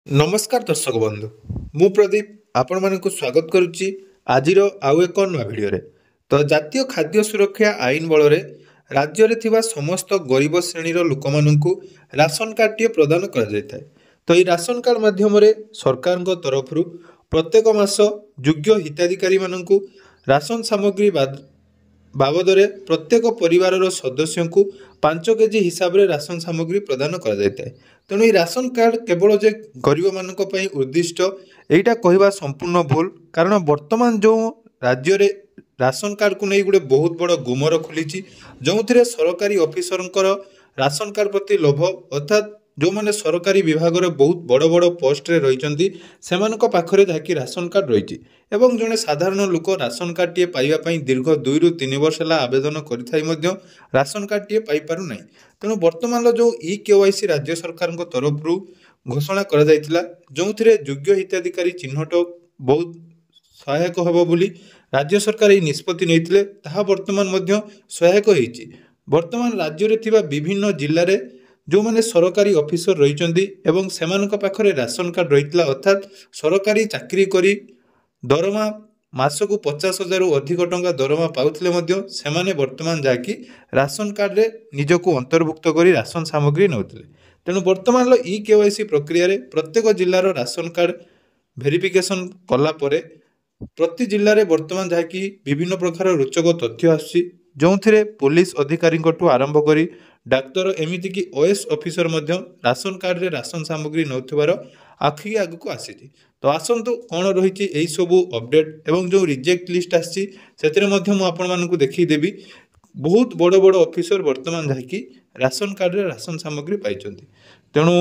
नमस्कार दर्शक बंधु मु प्रदीप आपण मानक स्वागत करुच्ची आजिर आउ एक नुआ भिडियो तो जातीय खाद्य सुरक्षा आईन बल राज्य रे थिबा समस्त गरीब श्रेणीर लोक मानकु राशन कार्डटीए प्रदान कर जायथाय। तो ये राशन कार्ड माध्यम सरकार तरफ प्रत्येक मास योग्य हिताधिकारी मानकु राशन सामग्री बाबद प्रत्येक परिवार सदस्य को 5 केजी हिसाब से राशन सामग्री प्रदान कर जायथाय। तेणु ये राशन कार्ड केवल जे गरीब मानक पई उद्दिष्ट एटा कहवा संपूर्ण भूल, कारण वर्तमान जो राज्य रे राशन कार्ड को नहीं गोटे बहुत बड़ गुमर खुली जो थे सरकारी ऑफिसर राशन कार्ड प्रति लोभ अर्थात जो मैंने सरकारी विभाग रे बहुत बड़ बड़ पोस्ट रे रही पाखरे जहाँकि राशन कार्ड रही एवं जड़े साधारण लोक राशन कार्ड टीए पाइबा दीर्घ 2 ରୁ 3 वर्ष है आवेदन कर राशन कार्ड टीए पाई पारु नहीं। तेणु वर्तमान जो ई-केवाईसी राज्य सरकार तरफ घोषणा करा जायतिला जो थे योग्य हिताधिकारी चिन्हट बहुत सहायक होबो बोली राज्य सरकार ये निष्पत्ति नहीं ताहा वर्तमान मध्य सहायक होईची। वर्तमान राज्य रे थिबा विभिन्न जिल्ला रे जो मैंने सरकारी ऑफिसर रही सेमानक पाखरे राशन कार्ड रही अर्थात सरकारी चाकरी करी दरमा मासकु 50,000 रु अधिक टंका दरमा पाउथिले मध्य सेमाने वर्तमान जाकि राशन कार्ड रे निजको अंतर्भुक्त करी राशन सामग्री नौथिले। तेणु वर्तमान ई-केवाईसी प्रक्रिया रे प्रत्येक जिल्लार राशन कार्ड वेरिफिकेशन कला परे प्रति जिल्ला रे वर्तमान जाकि विभिन्न प्रकार रोचक तथ्य आसी जो थे पुलिस अधिकारी आरंभ करी डाक्तर एमती कि ओएस ऑफिसर मध्य राशन कार्ड रे राशन सामग्री नौथिबार आखि आगक आसी। तो आसतु कौन रही यही सबू अपडेट एवं जो रिजेक्ट लिस्ट आसी देखीदेवी बहुत बड़ बड़ ऑफिसर वर्तमान जहाँकि राशन कार्ड रे राशन सामग्री पाई। तेणु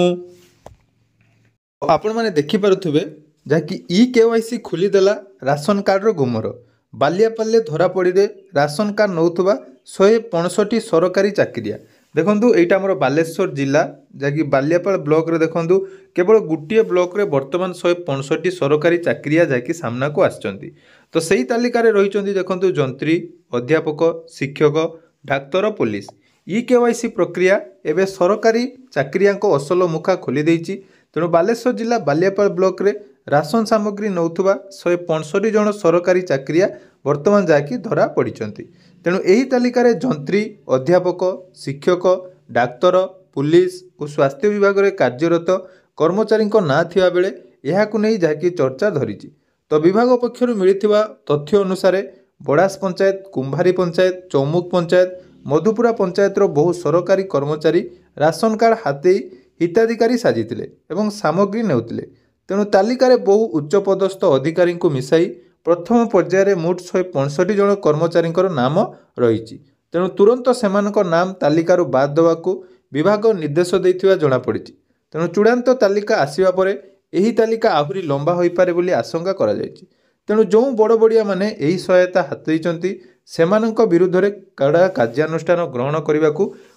आपण मैंने देखिपे जहाँकि ई-केवाईसी खोलीदेला राशन कार्ड रो गुमर बालियापाले धरापड़ी रे राशन कार्ड नौथुबा 165 सरकारी चाकरिया देखंतु एटा हमर बालेश्वर जिला जहाँकि बालियापाल ब्लॉक रे देखंतु केवल गोटे ब्लॉक रे वर्तमान 165 सरकारी चाकरिया जहाँकि सामना को आछंती। तो सही तालिका रे रहिचंती देखंतु जंत्री अध्यापक शिक्षक डाक्तर पुलिस ई-केवाईसी प्रक्रिया एवं सरकारी चाकरिया को असल मुखा खोली देइची। तेणु बालेश्वर जिला बालियापाल ब्लॉक रे राशन सामग्री नौथुबा 165 जन सरकारी चाकरिया वर्तमान जाकि धरा पड़िचंती। तेणु यही तालिका रे जंत्री अध्यापक शिक्षक डाक्तर पुलिस और स्वास्थ्य विभाग रे कार्यरत कर्मचारी ना थिबा बेले एहाकु नै जाकि चर्चा धरिची। तो विभाग पक्षर मिलिथिबा तथ्य अनुसार बड़ास पंचायत कुंभारी पंचायत चौमुख पंचायत मधुपुरा पंचायत रो बहु सरकारी कर्मचारी राशन कार्ड हाते हिताधिकारी साजिथिले एवं सामग्री नेउथिले। तेणु तालिकार बहु उच्चपदस्थ अधिकारी को मिसाई प्रथम पर्यायर मोट 165 जन कर्मचारी नाम रही। तेणु तुरंत सेमानक नाम तालिकार बाद देवाकू विभाग निर्देश देइथिबा जणा पड़ी। तेणु चूड़ांत तालिका आसिबा परे एही तालिका आहुरी लंबा होई पारे बोली आशंका करा जायछि। तेणु जो बड़ बड़िया माने एही सहायता हाथ देइचंती सेमानक विरुद्ध रे कड़ा कार्यानुष्ठान ग्रहण करने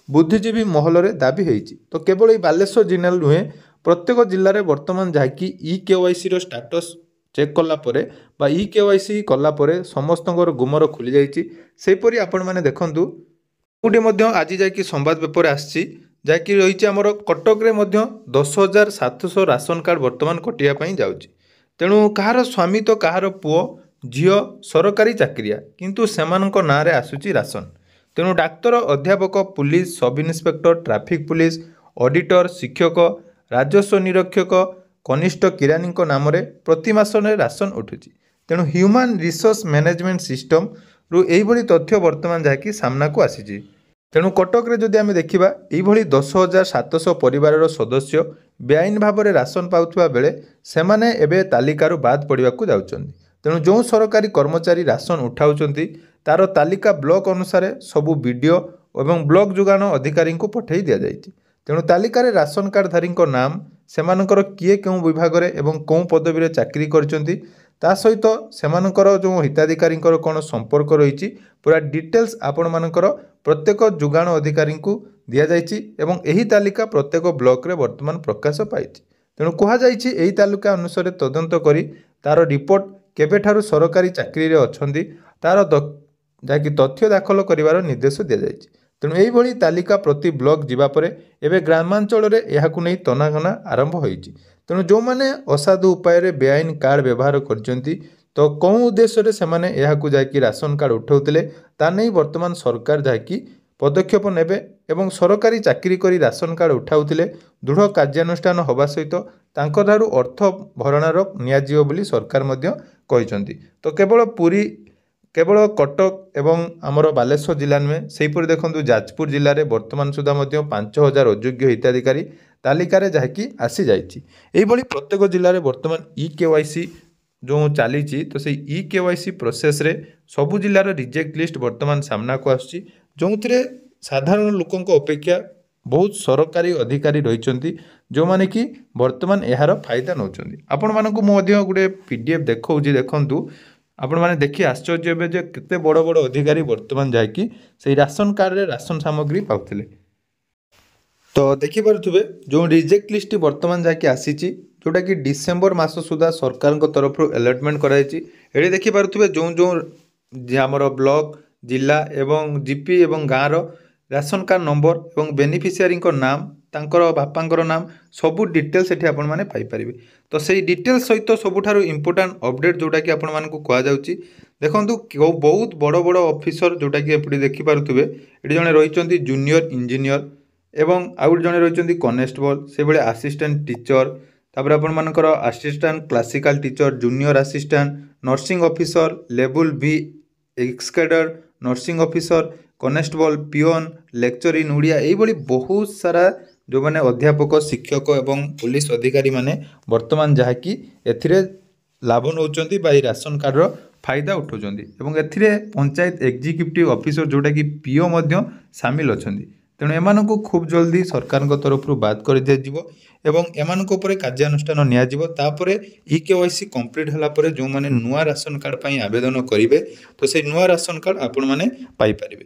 बुद्धिजीवी महल रे दाबी होईछि। तो केवल बालेश्वर जिला नुहे प्रत्येक जिले में वर्तमान जहाँकि ई-केवाईसी रो स्टाटस चेक कला परे बा ई-केवाईसी कला परे समस्तंकर गुमर खुली जाइछि। सेपरि आपण माने देखंतु गोटे मध्य आज जाकि संवाद पेपर आछि जहाँकि रही आमर कटक रे मध्य 10,700 राशन कार्ड वर्तमान कटिया पई जाउछि। तेणु कहार स्वामी तो कहार पुओ झियो सरकारी चाकरिया किंतु सेमानक नाँ रे आसुछि राशन। तेणु डाक्तर अध्यापक police sub inspector traffic police auditor शिक्षक राजस्व निरीक्षक कनिष्ठ किरानी नाम रे प्रति मास राशन उठुची। तेणु ह्यूमन रिसोर्स मैनेजमेंट सिस्टम रु एही तथ्य वर्तमान जहाँकि सामना को आसीची। तेणु कटक रे जदि आमे देखिबा एही 10,700 परिवार सदस्य बेआईन भाव में राशन पाउथुवा बेले सेमाने एबे तालिकारु बाद पड़िबाकू जाउचंदी। तेणु जो सरकारी कर्मचारी राशन उठाउचंती तार तालिका ब्लॉक अनुसार सबू वीडियो एवं ब्लॉक जोगाण अधिकारी को पठाई दिया जाइछि। तेणु तालिकार राशन कार्डधारी नाम सेमानकर किए केउं विभाग रे एवं कौं पदवी रे चाकरी करचंती ता सहित सेमानकर जो हिताधिकारी कौन संपर्क रही पूरा डिटेल्स आपण मानकर प्रत्येक जोगाण अधिकारी को दिया जाइछि एवं एही तालिका प्रत्येक ब्लॉक रे वर्तमान प्रकाश पाइछि। तेणु कहा जाइछि एही तालिका अनुसार तदंत करी तार रिपोर्ट केबेठारु सरकारी चाकरी रे अछंती तार जाकि तथ्य दाखल करिवार निर्देश दिया जाइछि। तेणु यही तालिका प्रति ब्लॉक जीवा परे एबे ग्रामांचल रे एहाकु नै तनाघना आरंभ होईछि। ତେଣୁ ଯେଉଁମାନେ ଅସାଧୁ ଉପାୟରେ ବେଆଇନ କାର୍ଡ଼ ବ୍ୟବହାର କରିଛନ୍ତି ତ କେଉଁ ଉଦ୍ଦେଶ୍ୟରେ ସେମାନେ ଏହାକୁ ଯାଇକି ରାସନ କାର୍ଡ଼ ଉଠାଉଥିଲେ ତା ନେଇ ବର୍ତ୍ତମାନ ସରକାର ଯାଇକି ପଦକ୍ଷେପ ନେବେ ଏବଂ ସରକାରୀ ଚାକିରି କରି ରାସନ କାର୍ଡ଼ ଉଠାଉଥିଲେ ଦୃଢ଼ କାର୍ଯ୍ୟାନୁଷ୍ଠାନ ହେବା ସହିତ ତାଙ୍କଠାରୁ ଅର୍ଥ ଭରଣାର ନିଆଯିବ ବୋଲି ସରକାର ମଧ୍ୟ କହିଛନ୍ତି। ତ କେବଳ କଟକ ଏବଂ ଆମର ବାଲେଶ୍ୱର ଜିଲ୍ଲା ନୁହେଁ, ସେହିପରି ଦେଖନ୍ତୁ ଯାଜପୁର ଜିଲ୍ଲାରେ ବର୍ତ୍ତମାନ ସୁଦ୍ଧା ମଧ୍ୟ 5,000 ଅଯୋଗ୍ୟ ହିତାଧିକାରୀ ତାଲିକାରେ ଯାହାକି ଆସିଯାଇଛି। ଏହିଭଳି ପ୍ରତ୍ୟେକ ଜିଲ୍ଲାରେ ବର୍ତ୍ତମାନ EKYC ଯେଉଁ ଚାଲିଛି ତ ସେଇ EKYC ପ୍ରୋସେସ୍ରେ ସବୁ ଜିଲ୍ଲାର ରିଜେକ୍ଟ ଲିଷ୍ଟ ବର୍ତ୍ତମାନ ସାମ୍ନାକୁ ଆସୁଛି, ଯେଉଁଥିରେ ସାଧାରଣ ଲୋକଙ୍କ ଅପେକ୍ଷା ବହୁତ ସରକାରୀ ଅଧିକାରୀ ରହିଛନ୍ତି ଯେଉଁମାନେ କି ବର୍ତ୍ତମାନ ଏହାର ଫାଇଦା ନେଉଛନ୍ତି। ଆପଣମାନଙ୍କୁ ମୁଁ ମଧ୍ୟ ଗୋଟେ PDF ଦେଖାଉଛି, ଦେଖନ୍ତୁ ଆପଣମାନେ ଦେଖି ଆଶ୍ଚର୍ଯ୍ୟ ହେବେ ଯେ କେତେ ବଡ଼ ବଡ଼ ଅଧିକାରୀ ବର୍ତ୍ତମାନ ଯାଇକି ସେଇ ରାସନ କାର୍ଡ଼ରେ ରାସନ ସାମଗ୍ରୀ ପାଉଥିଲେ। ତ ଦେଖିପାରୁଥିବେ ଯେଉଁ ରିଜେକ୍ଟ ଲିଷ୍ଟଟି ବର୍ତ୍ତମାନ ଯାଇକି ଆସିଛି ଯେଉଁଟାକି ଡିସେମ୍ବର ମାସ ସୁଦ୍ଧା ସରକାରଙ୍କ ତରଫରୁ ଆଲଟମେଣ୍ଟ କରାଯାଇଛି। ଏଠି ଦେଖିପାରୁଥିବେ ଯେଉଁ ଆମର ବ୍ଲକ ଜିଲ୍ଲା ଏବଂ GP ଏବଂ ଗାଁର ରାସନ କାର୍ଡ଼ ନମ୍ବର ଏବଂ ବେନିଫିସିଆରୀଙ୍କ ନାମ ତାଙ୍କର ବାପାଙ୍କର ନାମ ସବୁ ଡିଟେଲ୍ସ ଏଠି ଆପଣମାନେ ପାଇପାରିବେ। ତ ସେଇ ଡିଟେଲ୍ସ ସହିତ ସବୁଠାରୁ ଇମ୍ପୋର୍ଟାଣ୍ଟ ଅପଡ଼େଟ୍ ଯେଉଁଟାକି ଆପଣମାନଙ୍କୁ କୁହାଯାଉଛି, ଦେଖନ୍ତୁ ବହୁତ ବଡ଼ ବଡ଼ ଅଫିସର ଯେଉଁଟାକି ଏପଟେ ଦେଖିପାରୁଥିବେ ଏଠି ଜଣେ ରହିଛନ୍ତି ଜୁନିୟର ଇଞ୍ଜିନିୟର ଏବଂ ଆଉ ଜଣେ ରହିଛନ୍ତି କନେଷ୍ଟବଳ, ସେଭଳି ଆସିଷ୍ଟାଣ୍ଟ ଟିଚର, ତାପରେ ଆପଣମାନଙ୍କର assistant classical teacher, junior assistant, nursing officer, ଲେବୁଲ V ex cadre, nursing officer, constable, peon, lecture in Odia, ଏଇଭଳି ବହୁତ ସାରା ଯେଉଁମାନେ ଅଧ୍ୟାପକ, ଶିକ୍ଷକ ଏବଂ ପୁଲିସ ଅଧିକାରୀମାନେ ବର୍ତ୍ତମାନ ଯାହାକି ଏଥିରେ ଲାଭ ନେଉଛନ୍ତି ବା ଏଇ ରାସନ କାର୍ଡ଼ର ଫାଇଦା ଉଠାଉଛନ୍ତି ଏବଂ ଏଥିରେ ପଞ୍ଚାୟତ ଏକ୍ଜିକ୍ୟୁଟିଭ ଅଫିସର ଯେଉଁଟାକି PO ମଧ୍ୟ ସାମିଲ ଅଛନ୍ତି। ତେଣୁ ଏମାନଙ୍କୁ ଖୁବ୍ ଜଲ୍ଦି ସରକାରଙ୍କ ତରଫରୁ ବାଦ କରିଦିଆଯିବ ଏବଂ ଏମାନଙ୍କ ଉପରେ କାର୍ଯ୍ୟାନୁଷ୍ଠାନ ନିଆଯିବ। ତାପରେ EKYC କମ୍ପ୍ଲିଟ୍ ହେଲା ପରେ ଯେଉଁମାନେ ନୂଆ ରାସନ କାର୍ଡ଼ ପାଇଁ ଆବେଦନ କରିବେ ତ ସେଇ ନୂଆ ରାସନ କାର୍ଡ଼ ଆପଣମାନେ ପାଇପାରିବେ।